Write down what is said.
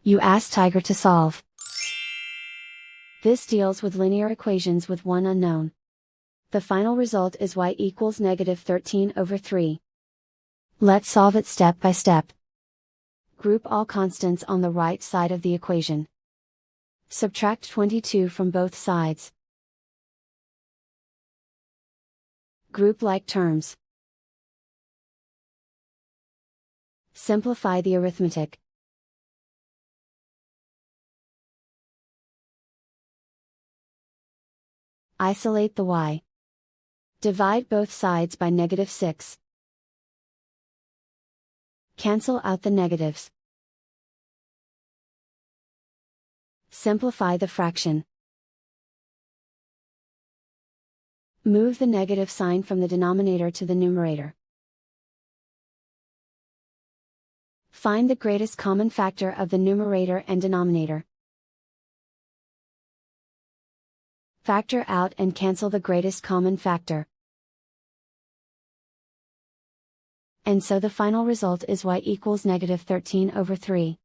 You ask Tiger to solve. This deals with linear equations with one unknown. The final result is y equals -13/3. Let's solve it step by step. Group all constants on the right side of the equation. Subtract 22 from both sides. Group like terms. Simplify the arithmetic. Isolate the y. Divide both sides by -6. Cancel out the negatives. Simplify the fraction. Move the negative sign from the denominator to the numerator. Find the greatest common factor of the numerator and denominator. Factor out and cancel the greatest common factor. And so the final result is y equals -13/3.